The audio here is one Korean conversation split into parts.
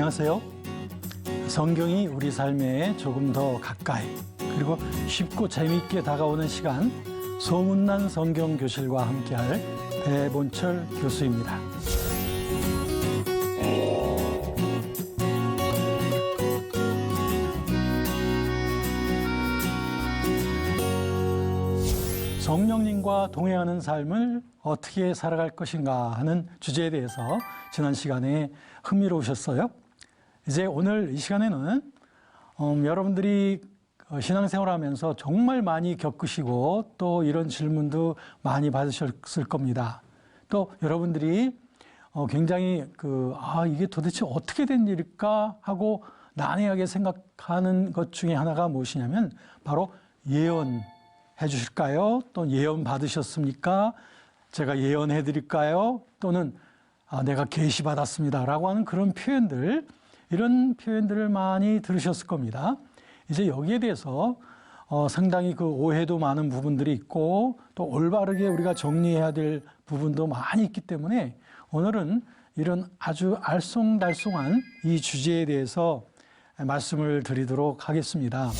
안녕하세요. 성경이 우리 삶에 조금 더 가까이 그리고 쉽고 재미있게 다가오는 시간 소문난 성경교실과 함께할 배본철 교수입니다. 성령님과 동행하는 삶을 어떻게 살아갈 것인가 하는 주제에 대해서 지난 시간에 흥미로우셨어요. 이제 오늘 이 시간에는 여러분들이 신앙생활 하면서 정말 많이 겪으시고 또 이런 질문도 많이 받으셨을 겁니다. 또 여러분들이 굉장히 이게 도대체 어떻게 된 일일까 하고 난해하게 생각하는 것 중에 하나가 무엇이냐면 바로 예언해 주실까요? 또 예언 받으셨습니까? 제가 예언해 드릴까요? 또는 내가 계시 받았습니다 라고 하는 그런 표현들, 이런 표현들을 많이 들으셨을 겁니다. 이제 여기에 대해서 상당히 오해도 많은 부분들이 있고 또 올바르게 우리가 정리해야 될 부분도 많이 있기 때문에 오늘은 이런 아주 알쏭달쏭한 이 주제에 대해서 말씀을 드리도록 하겠습니다.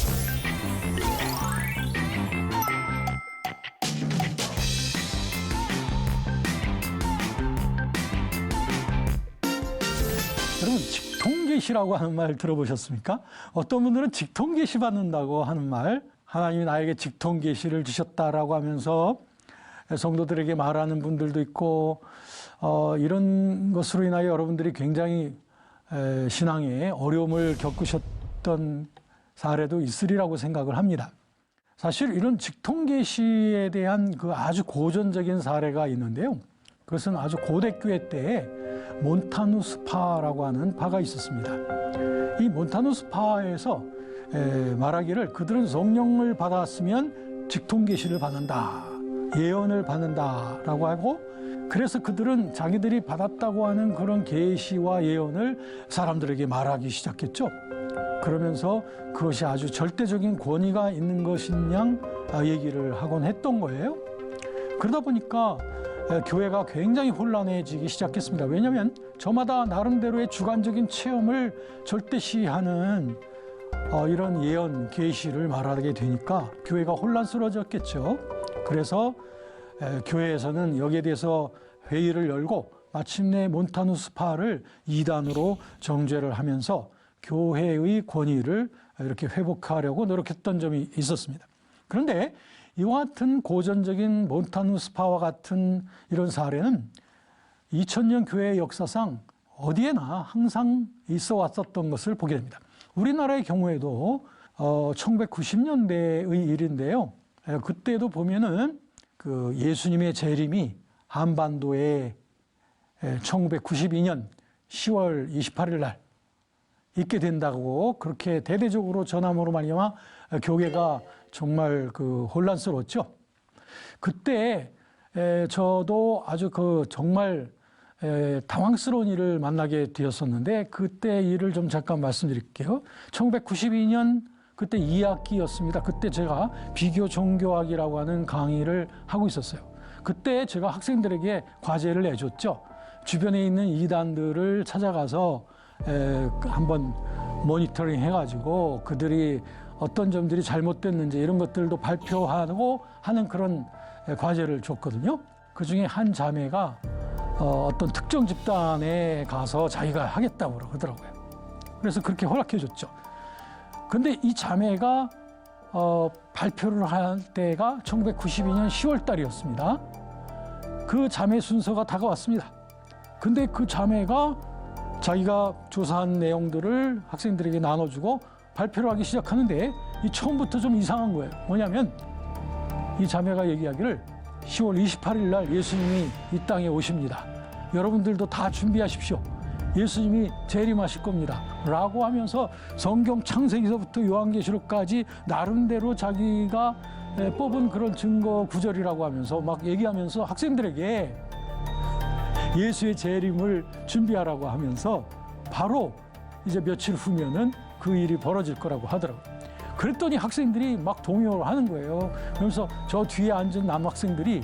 여러분, 직통계시라고 하는 말 들어보셨습니까? 어떤 분들은 직통계시 받는다고 하는 말, 하나님이 나에게 직통계시를 주셨다라고 하면서 성도들에게 말하는 분들도 있고, 이런 것으로 인하여 여러분들이 굉장히 신앙에 어려움을 겪으셨던 사례도 있으리라고 생각을 합니다. 사실 이런 직통계시에 대한 아주 고전적인 사례가 있는데요. 그것은 아주 고대교회 때에 몬타누스파라고 하는 파가 있었습니다. 이 몬타누스파에서 말하기를 그들은 성령을 받았으면 직통계시를 받는다, 예언을 받는다라고 하고, 그래서 그들은 자기들이 받았다고 하는 그런 계시와 예언을 사람들에게 말하기 시작했죠. 그러면서 그것이 아주 절대적인 권위가 있는 것인 양 얘기를 하곤 했던 거예요. 그러다 보니까 교회가 굉장히 혼란해지기 시작했습니다. 왜냐하면 저마다 나름대로의 주관적인 체험을 절대시하는 이런 예언, 계시를 말하게 되니까 교회가 혼란스러워졌겠죠. 그래서 교회에서는 여기에 대해서 회의를 열고 마침내 몬타누스파를 이단으로 정죄를 하면서 교회의 권위를 이렇게 회복하려고 노력했던 점이 있었습니다. 그런데 이와 같은 고전적인 몬타누스파와 같은 이런 사례는 2000년 교회의 역사상 어디에나 항상 있어 왔었던 것을 보게 됩니다. 우리나라의 경우에도 1990년대의 일인데요. 그때도 보면은 예수님의 재림이 한반도에 1992년 10월 28일 날 있게 된다고 그렇게 대대적으로 전함으로 말미암아 교회가 정말 혼란스러웠죠. 그때 저도 아주 정말 당황스러운 일을 만나게 되었었는데 그때 일을 좀 잠깐 말씀드릴게요. 1992년 그때 2학기였습니다. 그때 제가 비교 종교학이라고 하는 강의를 하고 있었어요. 그때 제가 학생들에게 과제를 내줬죠. 주변에 있는 이단들을 찾아가서 한번 모니터링 해가지고 그들이 어떤 점들이 잘못됐는지 이런 것들도 발표하고 하는 그런 과제를 줬거든요. 그중에 한 자매가 어떤 특정 집단에 가서 자기가 하겠다고 그러더라고요. 그래서 그렇게 허락해 줬죠. 근데 이 자매가 발표를 할 때가 1992년 10월 달이었습니다. 그 자매 순서가 다가왔습니다. 근데 그 자매가 자기가 조사한 내용들을 학생들에게 나눠주고 발표를 하기 시작하는데 이 처음부터 좀 이상한 거예요. 뭐냐면 이 자매가 얘기하기를 10월 28일 날 예수님이 이 땅에 오십니다. 여러분들도 다 준비하십시오. 예수님이 재림하실 겁니다. 라고 하면서 성경 창세기서부터 요한계시록까지 나름대로 자기가 뽑은 그런 증거 구절이라고 하면서 막 얘기하면서 학생들에게 예수의 재림을 준비하라고 하면서 바로 이제 며칠 후면은 그 일이 벌어질 거라고 하더라고요. 그랬더니 학생들이 막 동요를 하는 거예요. 그러면서 저 뒤에 앉은 남학생들이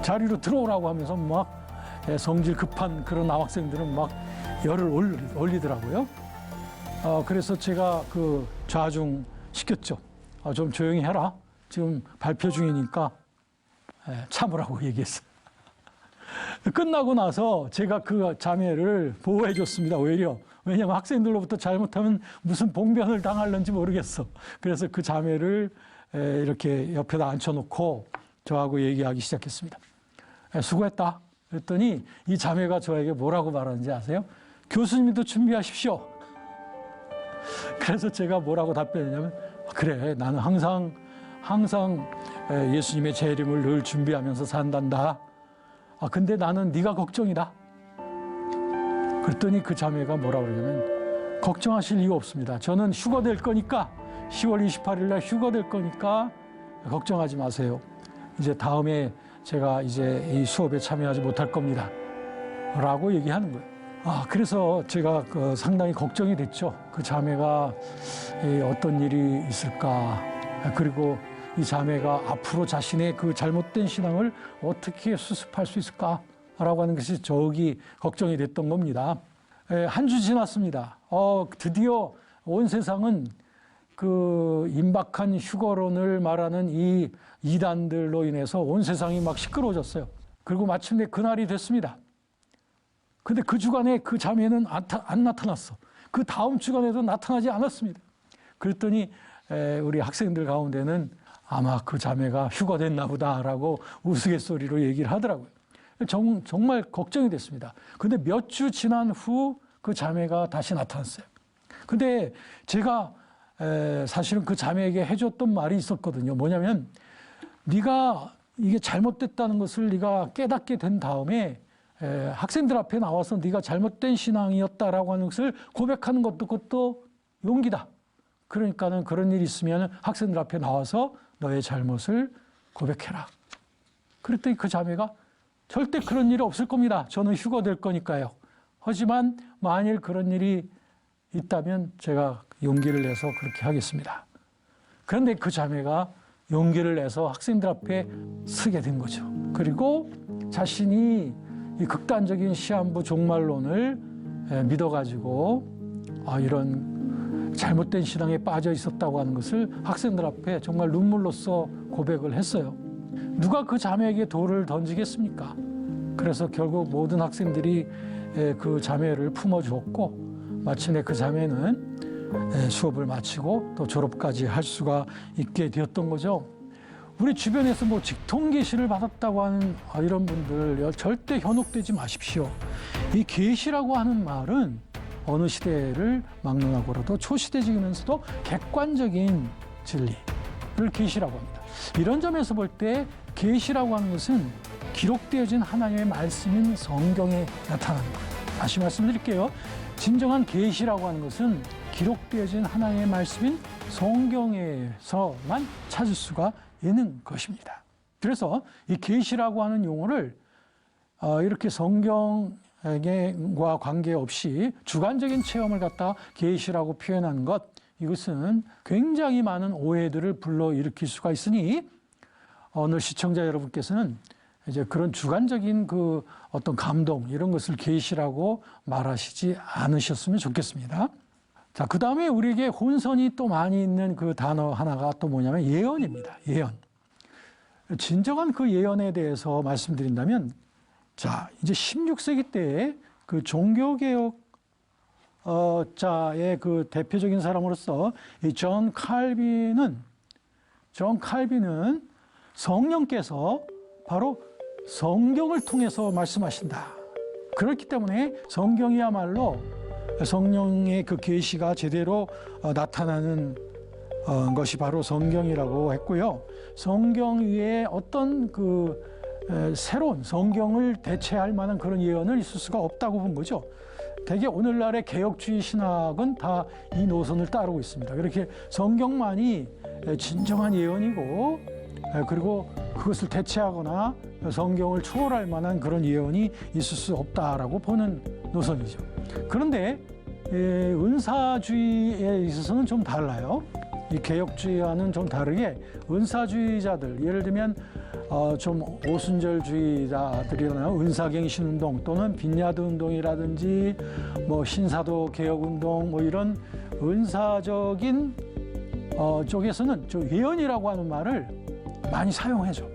자리로 들어오라고 하면서 막 성질 급한 그런 남학생들은 막 열을 올리더라고요. 그래서 제가 그 좌중 시켰죠. 좀 조용히 해라. 지금 발표 중이니까 참으라고 얘기했어요. 끝나고 나서 제가 그 자매를 보호해 줬습니다. 오히려. 왜냐하면 학생들로부터 잘못하면 무슨 봉변을 당할는지 모르겠어. 그래서 그 자매를 이렇게 옆에다 앉혀놓고 저하고 얘기하기 시작했습니다. 수고했다. 그랬더니 이 자매가 저에게 뭐라고 말하는지 아세요? 교수님도 준비하십시오. 그래서 제가 뭐라고 답변했냐면, 그래, 나는 항상 예수님의 재림을 늘 준비하면서 산단다. 근데 나는 네가 걱정이다. 그랬더니 그 자매가 뭐라고 그러냐면, 걱정하실 이유 없습니다. 저는 휴거될 거니까, 10월 28일 날 휴거될 거니까 걱정하지 마세요. 이제 다음에 제가 이제 이 수업에 참여하지 못할 겁니다. 라고 얘기하는 거예요. 그래서 제가 상당히 걱정이 됐죠. 그 자매가 어떤 일이 있을까. 그리고 이 자매가 앞으로 자신의 그 잘못된 신앙을 어떻게 수습할 수 있을까라고 하는 것이 저기 걱정이 됐던 겁니다. 한 주 지났습니다. 드디어 온 세상은 그 임박한 휴거론을 말하는 이 이단들로 인해서 온 세상이 막 시끄러워졌어요. 그리고 마침내 그날이 됐습니다. 근데 그 주간에 그 자매는 안 나타났어. 그 다음 주간에도 나타나지 않았습니다. 그랬더니 우리 학생들 가운데는 아마 그 자매가 휴거됐나 보다라고 우스갯소리로 얘기를 하더라고요. 정말 걱정이 됐습니다. 근데 몇 주 지난 후 그 자매가 다시 나타났어요. 근데 제가 사실은 그 자매에게 해줬던 말이 있었거든요. 뭐냐면, 네가 이게 잘못됐다는 것을 네가 깨닫게 된 다음에 학생들 앞에 나와서 네가 잘못된 신앙이었다라고 하는 것을 고백하는 것도 그것도 용기다. 그러니까는 그런 일이 있으면 학생들 앞에 나와서 너의 잘못을 고백해라. 그랬더니 그 자매가 절대 그런 일이 없을 겁니다. 저는 휴거될 거니까요. 하지만 만일 그런 일이 있다면 제가 용기를 내서 그렇게 하겠습니다. 그런데 그 자매가 용기를 내서 학생들 앞에 서게 된 거죠. 그리고 자신이 이 극단적인 시한부 종말론을 믿어가지고 이런 잘못된 신앙에 빠져 있었다고 하는 것을 학생들 앞에 정말 눈물로써 고백을 했어요. 누가 그 자매에게 돌을 던지겠습니까? 그래서 결국 모든 학생들이 그 자매를 품어주었고, 마침내 그 자매는 수업을 마치고 또 졸업까지 할 수가 있게 되었던 거죠. 우리 주변에서 뭐 직통 계시를 받았다고 하는 이런 분들 절대 현혹되지 마십시오. 이 계시라고 하는 말은 어느 시대를 막론하고라도 초시대적이면서도 객관적인 진리를 계시라고 합니다. 이런 점에서 볼 때 계시라고 하는 것은 기록되어진 하나님의 말씀인 성경에 나타나는 거예요. 다시 말씀드릴게요. 진정한 계시라고 하는 것은 기록되어진 하나님의 말씀인 성경에서만 찾을 수가 있는 것입니다. 그래서 이 계시라고 하는 용어를 이렇게 성경과 관계없이 주관적인 체험을 갖다 계시라고 표현하는 것, 이것은 굉장히 많은 오해들을 불러일으킬 수가 있으니 오늘 시청자 여러분께서는 이제 그런 주관적인 그 어떤 감동 이런 것을 계시라고 말하시지 않으셨으면 좋겠습니다. 자, 그 다음에 우리에게 혼선이 또 많이 있는 그 단어 하나가 또 뭐냐면 예언입니다. 예언. 진정한 그 예언에 대해서 말씀드린다면, 자, 이제 16세기 때에 그 종교개혁 자의 그 대표적인 사람으로서 이 존 칼빈은 성령께서 바로 성경을 통해서 말씀하신다. 그렇기 때문에 성경이야말로 성령의 그 계시가 제대로 나타나는 것이 바로 성경이라고 했고요. 성경 위에 어떤 그 새로운 성경을 대체할 만한 그런 예언을 있을 수가 없다고 본 거죠. 대개 오늘날의 개혁주의 신학은 다 이 노선을 따르고 있습니다. 그렇게 성경만이 진정한 예언이고, 그리고 그것을 대체하거나 성경을 초월할 만한 그런 예언이 있을 수 없다라고 보는 노선이죠. 그런데 은사주의에 있어서는 좀 달라요. 이 개혁주의와는 좀 다르게 은사주의자들, 예를 들면 좀 오순절주의자들이나 은사갱신운동 또는 빈야드 운동이라든지 뭐 신사도 개혁운동 뭐 이런 은사적인 쪽에서는 저 예언이라고 하는 말을 많이 사용해줘.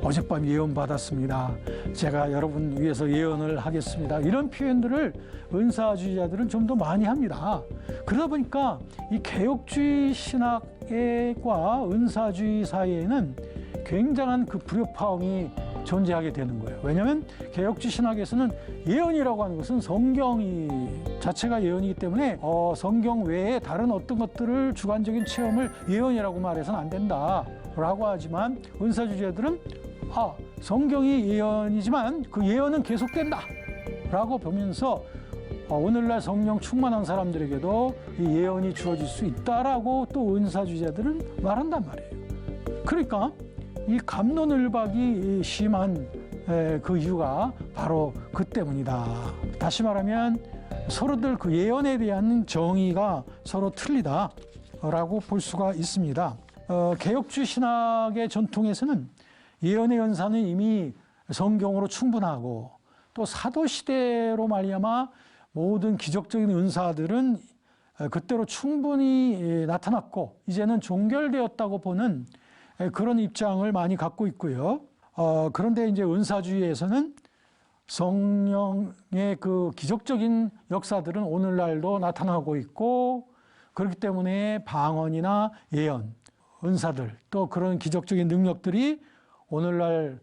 어젯밤 예언 받았습니다. 제가 여러분 위해서 예언을 하겠습니다. 이런 표현들을 은사주의자들은 좀 더 많이 합니다. 그러다 보니까 이 개혁주의 신학과 은사주의 사이에는 굉장한 그 불협화음이 존재하게 되는 거예요. 왜냐하면 개혁주의 신학에서는 예언이라고 하는 것은 성경이 자체가 예언이기 때문에 성경 외에 다른 어떤 것들을 주관적인 체험을 예언이라고 말해서는 안 된다라고 하지만 은사주의자들은 성경이 예언이지만 그 예언은 계속된다라고 보면서 오늘날 성령 충만한 사람들에게도 이 예언이 주어질 수 있다라고 또 은사주의자들은 말한단 말이에요. 그러니까 이 갑론을박이 심한 그 이유가 바로 그 때문이다. 다시 말하면 서로들 그 예언에 대한 정의가 서로 틀리다라고 볼 수가 있습니다. 개혁주의 신학의 전통에서는 예언의 연사는 이미 성경으로 충분하고 또 사도시대로 말미암아 모든 기적적인 은사들은 그때로 충분히 나타났고 이제는 종결되었다고 보는 그런 입장을 많이 갖고 있고요. 그런데 이제 은사주의에서는 성령의 그 기적적인 역사들은 오늘날도 나타나고 있고 그렇기 때문에 방언이나 예언, 은사들 또 그런 기적적인 능력들이 오늘날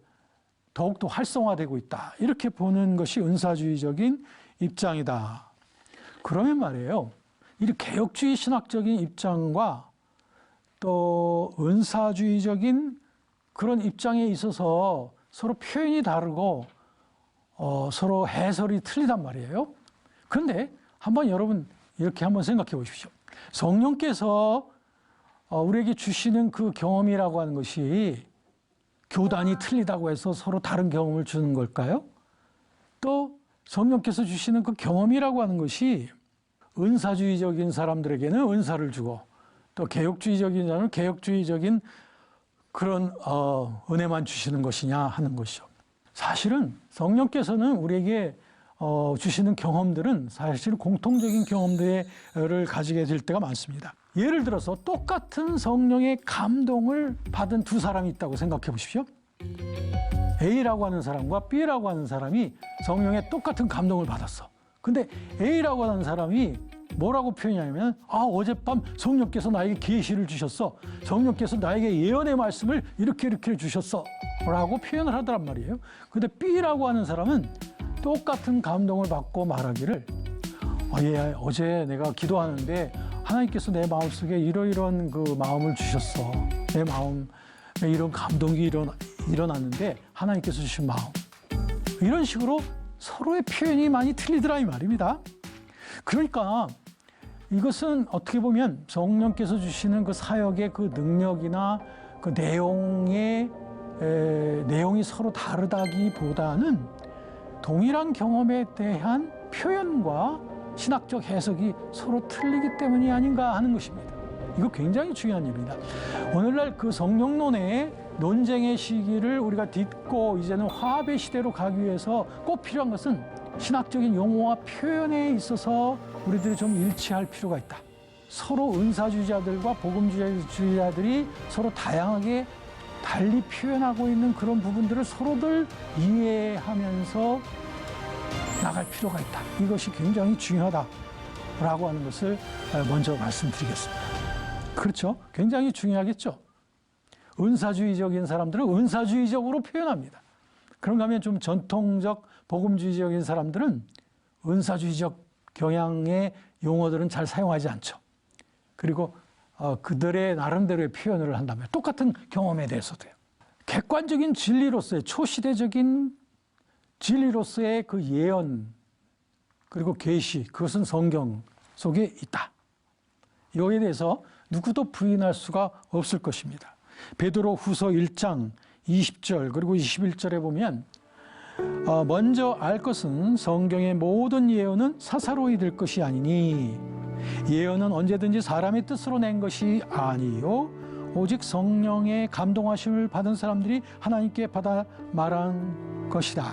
더욱더 활성화되고 있다. 이렇게 보는 것이 은사주의적인 입장이다. 그러면 말이에요. 이 개혁주의 신학적인 입장과 또 은사주의적인 그런 입장에 있어서 서로 표현이 다르고 서로 해설이 틀리단 말이에요. 그런데 한번 여러분 이렇게 한번 생각해 보십시오. 성령께서 우리에게 주시는 그 경험이라고 하는 것이 교단이 틀리다고 해서 서로 다른 경험을 주는 걸까요? 또 성령께서 주시는 그 경험이라고 하는 것이 은사주의적인 사람들에게는 은사를 주고 또 개혁주의적인 자는 개혁주의적인 그런 은혜만 주시는 것이냐 하는 것이죠. 사실은 성령께서는 우리에게 주시는 경험들은 사실 공통적인 경험들을 가지게 될 때가 많습니다. 예를 들어서 똑같은 성령의 감동을 받은 두 사람이 있다고 생각해 보십시오. A라고 하는 사람과 B라고 하는 사람이 성령의 똑같은 감동을 받았어. 근데 A라고 하는 사람이 뭐라고 표현하냐면 어젯밤 성령께서 나에게 계시를 주셨어. 성령께서 나에게 예언의 말씀을 이렇게 주셨어. 라고 표현을 하더란 말이에요. 근데 B라고 하는 사람은 똑같은 감동을 받고 말하기를 어제 내가 기도하는데 하나님께서 내 마음속에 이러이러한 그 마음을 주셨어. 내 마음에 이런 감동이 일어났는데 하나님께서 주신 마음. 이런 식으로 서로의 표현이 많이 틀리더라 이 말입니다. 그러니까 이것은 어떻게 보면 성령께서 주시는 그 사역의 그 능력이나 그 내용이 서로 다르다기보다는 동일한 경험에 대한 표현과 신학적 해석이 서로 틀리기 때문이 아닌가 하는 것입니다. 이거 굉장히 중요한 일입니다. 오늘날 그 성령론의 논쟁의 시기를 우리가 딛고 이제는 화합의 시대로 가기 위해서 꼭 필요한 것은 신학적인 용어와 표현에 있어서 우리들이 좀 일치할 필요가 있다. 서로 은사주의자들과 복음주의자들이 서로 다양하게 달리 표현하고 있는 그런 부분들을 서로들 이해하면서 나갈 필요가 있다. 이것이 굉장히 중요하다라고 하는 것을 먼저 말씀드리겠습니다. 그렇죠? 굉장히 중요하겠죠? 은사주의적인 사람들은 은사주의적으로 표현합니다. 그런가 하면 좀 전통적 복음주의적인 사람들은 은사주의적 경향의 용어들은 잘 사용하지 않죠. 그리고 그들의 나름대로의 표현을 한다면 똑같은 경험에 대해서도요. 객관적인 진리로서의 초시대적인 진리로서의 그 예언 그리고 계시 그것은 성경 속에 있다. 이거에 대해서 누구도 부인할 수가 없을 것입니다. 베드로 후서 1장 20절 그리고 21절에 보면 먼저 알 것은 성경의 모든 예언은 사사로이 될 것이 아니니 예언은 언제든지 사람의 뜻으로 낸 것이 아니요 오직 성령의 감동하심을 받은 사람들이 하나님께 받아 말한 것이다.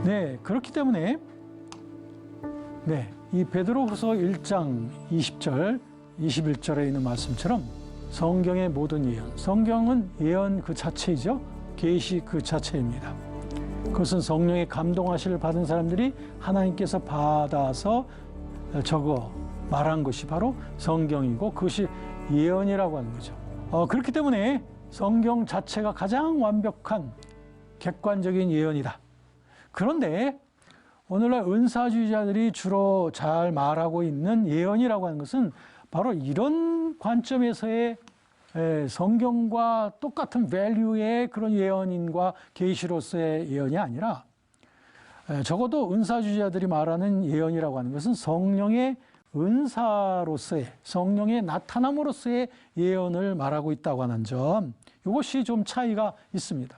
네, 그렇기 때문에 이 베드로후서 1장 20절, 21절에 있는 말씀처럼 성경의 모든 예언, 성경은 예언 그 자체이죠. 계시 그 자체입니다. 그것은 성령의 감동하심을 받은 사람들이 하나님께서 받아서 적어 말한 것이 바로 성경이고 그것이 예언이라고 하는 거죠. 그렇기 때문에 성경 자체가 가장 완벽한 객관적인 예언이다. 그런데 오늘날 은사주의자들이 주로 잘 말하고 있는 예언이라고 하는 것은 바로 이런 관점에서의 성경과 똑같은 밸류의 그런 예언인과 계시로서의 예언이 아니라 적어도 은사주의자들이 말하는 예언이라고 하는 것은 성령의 은사로서의 성령의 나타남으로서의 예언을 말하고 있다고 하는 점, 이것이 좀 차이가 있습니다.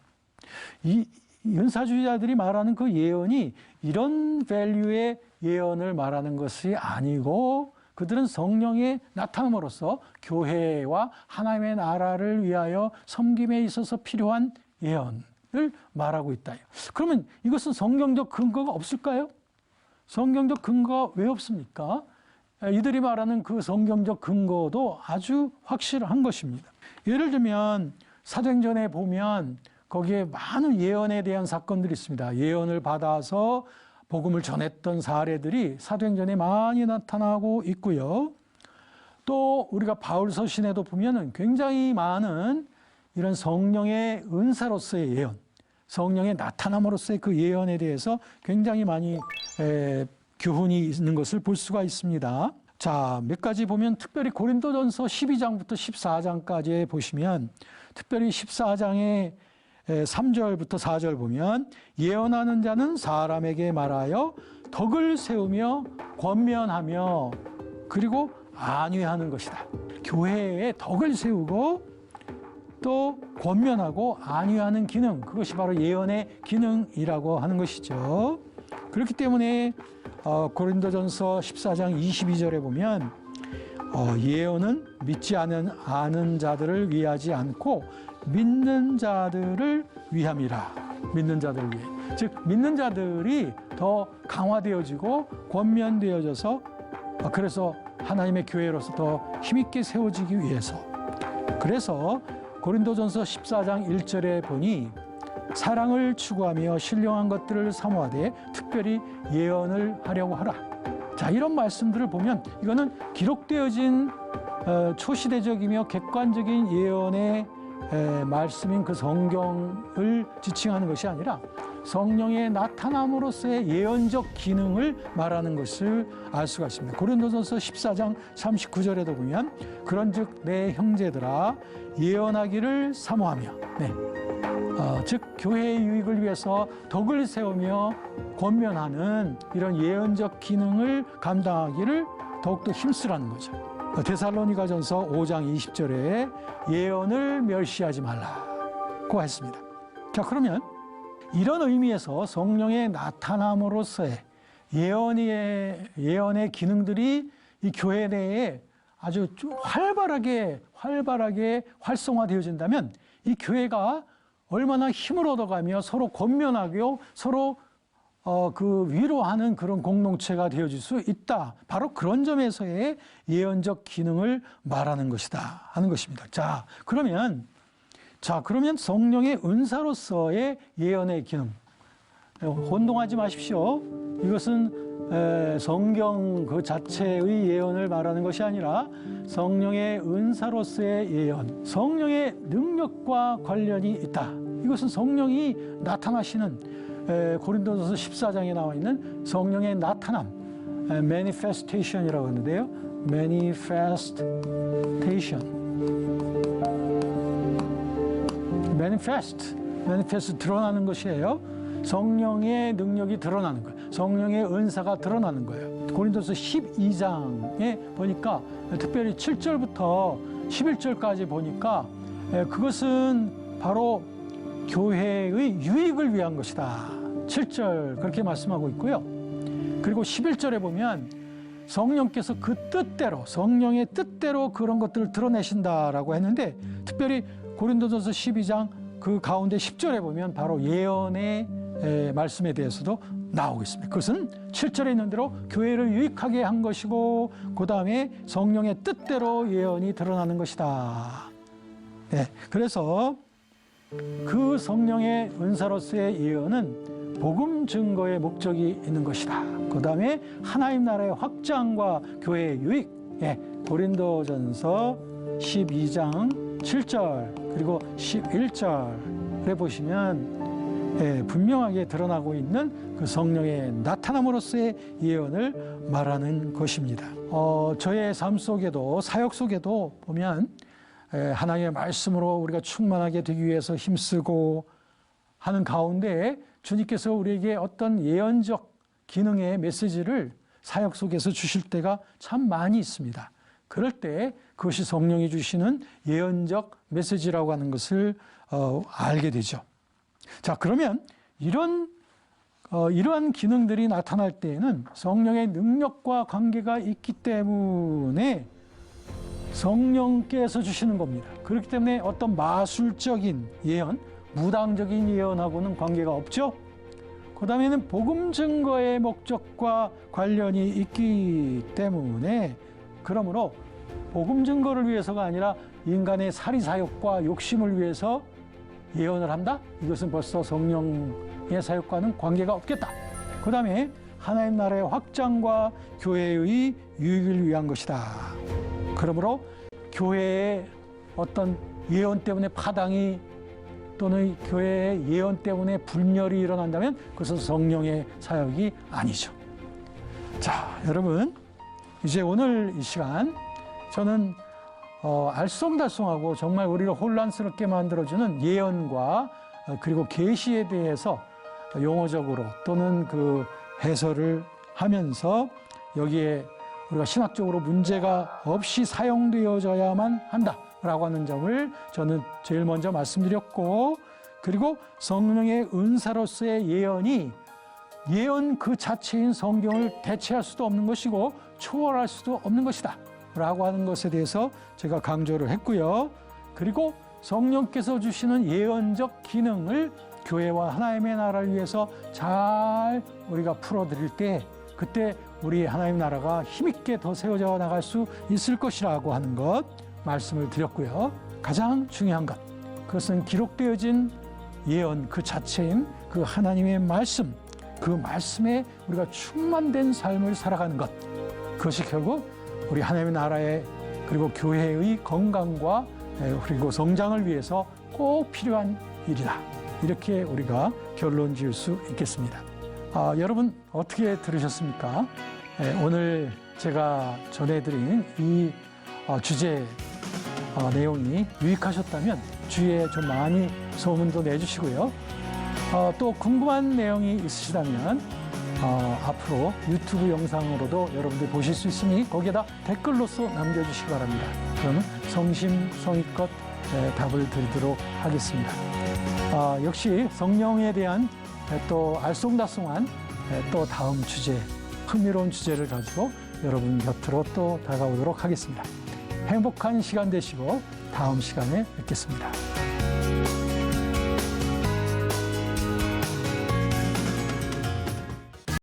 이 은사주의자들이 말하는 그 예언이 이런 밸류의 예언을 말하는 것이 아니고 그들은 성령의 나타남으로써 교회와 하나님의 나라를 위하여 섬김에 있어서 필요한 예언을 말하고 있다. 그러면 이것은 성경적 근거가 없을까요? 성경적 근거가 왜 없습니까? 이들이 말하는 그 성경적 근거도 아주 확실한 것입니다. 예를 들면 사도행전에 보면 거기에 많은 예언에 대한 사건들이 있습니다. 예언을 받아서 복음을 전했던 사례들이 사도행전에 많이 나타나고 있고요. 또 우리가 바울 서신에도 보면은 굉장히 많은 이런 성령의 은사로서의 예언, 성령의 나타남으로서의 그 예언에 대해서 굉장히 많이 교훈이 있는 것을 볼 수가 있습니다. 자, 몇 가지 보면 특별히 고린도전서 12장부터 14장까지 보시면 특별히 14장의 3절부터 4절 보면 예언하는 자는 사람에게 말하여 덕을 세우며 권면하며 그리고 안위하는 것이다. 교회에 덕을 세우고 또 권면하고 안위하는 기능, 그것이 바로 예언의 기능이라고 하는 것이죠. 그렇기 때문에 고린도전서 14장 22절에 보면 예언은 믿지 않은 자들을 위하지 않고 믿는 자들을 위함이라. 믿는 자들을 위해. 즉 믿는 자들이 더 강화되어지고 권면되어져서 그래서 하나님의 교회로서 더 힘있게 세워지기 위해서. 그래서 고린도전서 14장 1절에 보니 사랑을 추구하며 신령한 것들을 사모하되 특별히 예언을 하려고 하라. 자, 이런 말씀들을 보면 이거는 기록되어진 초시대적이며 객관적인 예언의 말씀인 그 성경을 지칭하는 것이 아니라 성령의 나타남으로서의 예언적 기능을 말하는 것을 알 수가 있습니다. 고린도전서 14장 39절에도 보면 그런즉 내 형제들아 예언하기를 사모하며 즉 교회의 유익을 위해서 덕을 세우며 권면하는 이런 예언적 기능을 감당하기를 더욱더 힘쓰라는 거죠. 데살로니가전서 5장 20절에 예언을 멸시하지 말라고 했습니다. 자, 그러면 이런 의미에서 성령의 나타남으로서의 예언의 기능들이 이 교회 내에 아주 활발하게 활성화되어진다면 이 교회가 얼마나 힘을 얻어가며 서로 권면하고 서로 그 위로하는 그런 공동체가 되어질 수 있다. 바로 그런 점에서의 예언적 기능을 말하는 것이다 하는 것입니다. 자, 그러면 성령의 은사로서의 예언의 기능, 혼동하지 마십시오. 이것은 성경 그 자체의 예언을 말하는 것이 아니라 성령의 은사로서의 예언, 성령의 능력과 관련이 있다. 이것은 성령이 나타나시는 고린도전서 14장에 나와 있는 성령의 나타남, manifestation이라고 하는데요. manifest 드러나는 것이에요. 성령의 능력이 드러나는 거예요. 성령의 은사가 드러나는 거예요. 고린도서 12장에 보니까 특별히 7절부터 11절까지 보니까 그것은 바로 교회의 유익을 위한 것이다. 7절 그렇게 말씀하고 있고요. 그리고 11절에 보면 성령께서 그 뜻대로 성령의 뜻대로 그런 것들을 드러내신다라고 했는데 특별히 고린도전서 12장 그 가운데 10절에 보면 바로 예언의 말씀에 대해서도 나오고 있습니다. 그것은 7절에 있는 대로 교회를 유익하게 한 것이고 그 다음에 성령의 뜻대로 예언이 드러나는 것이다. 네, 그래서 그 성령의 은사로서의 예언은 복음 증거의 목적이 있는 것이다. 그 다음에 하나님 나라의 확장과 교회의 유익. 고린도전서 12장 7절 그리고 11절에 보시면 분명하게 드러나고 있는 그 성령의 나타남으로서의 예언을 말하는 것입니다. 저의 삶 속에도 사역 속에도 보면 하나님의 말씀으로 우리가 충만하게 되기 위해서 힘쓰고 하는 가운데 주님께서 우리에게 어떤 예언적 기능의 메시지를 사역 속에서 주실 때가 참 많이 있습니다. 그럴 때 그것이 성령이 주시는 예언적 메시지라고 하는 것을 알게 되죠. 자, 그러면 이러한 기능들이 나타날 때에는 성령의 능력과 관계가 있기 때문에 성령께서 주시는 겁니다. 그렇기 때문에 어떤 마술적인 예언, 무당적인 예언하고는 관계가 없죠. 그 다음에는 복음 증거의 목적과 관련이 있기 때문에 그러므로 복음 증거를 위해서가 아니라 인간의 사리사욕과 욕심을 위해서 예언을 한다? 이것은 벌써 성령의 사역과는 관계가 없겠다. 그 다음에 하나님 나라의 확장과 교회의 유익을 위한 것이다. 그러므로 교회의 어떤 예언 때문에 파당이 또는 교회의 예언 때문에 분열이 일어난다면 그것은 성령의 사역이 아니죠. 자, 여러분 이제 오늘 이 시간 저는 알쏭달쏭하고 정말 우리를 혼란스럽게 만들어주는 예언과 그리고 계시에 대해서 용어적으로 또는 그 해설을 하면서 여기에 우리가 신학적으로 문제가 없이 사용되어져야만 한다라고 하는 점을 저는 제일 먼저 말씀드렸고, 그리고 성령의 은사로서의 예언이 예언 그 자체인 성경을 대체할 수도 없는 것이고 초월할 수도 없는 것이다 라고 하는 것에 대해서 제가 강조를 했고요. 그리고 성령께서 주시는 예언적 기능을 교회와 하나님의 나라를 위해서 잘 우리가 풀어드릴 때 그때 우리 하나님 나라가 힘있게 더 세워져 나갈 수 있을 것이라고 하는 것 말씀을 드렸고요. 가장 중요한 것, 그것은 기록되어진 예언 그 자체인 그 하나님의 말씀, 그 말씀에 우리가 충만된 삶을 살아가는 것, 그것이 결국 우리 하나님의 나라의 그리고 교회의 건강과 그리고 성장을 위해서 꼭 필요한 일이다. 이렇게 우리가 결론 지을 수 있겠습니다. 여러분 어떻게 들으셨습니까? 오늘 제가 전해드린 이 주제 내용이 유익하셨다면 주위에 좀 많이 소문도 내주시고요. 또 궁금한 내용이 있으시다면 앞으로 유튜브 영상으로도 여러분들 보실 수 있으니 거기에다 댓글로서 남겨주시기 바랍니다. 그러면 성심성의껏 답을 드리도록 하겠습니다. 역시 성령에 대한 또 알쏭달쏭한 또 다음 주제, 흥미로운 주제를 가지고 여러분 곁으로 또 다가오도록 하겠습니다. 행복한 시간 되시고 다음 시간에 뵙겠습니다.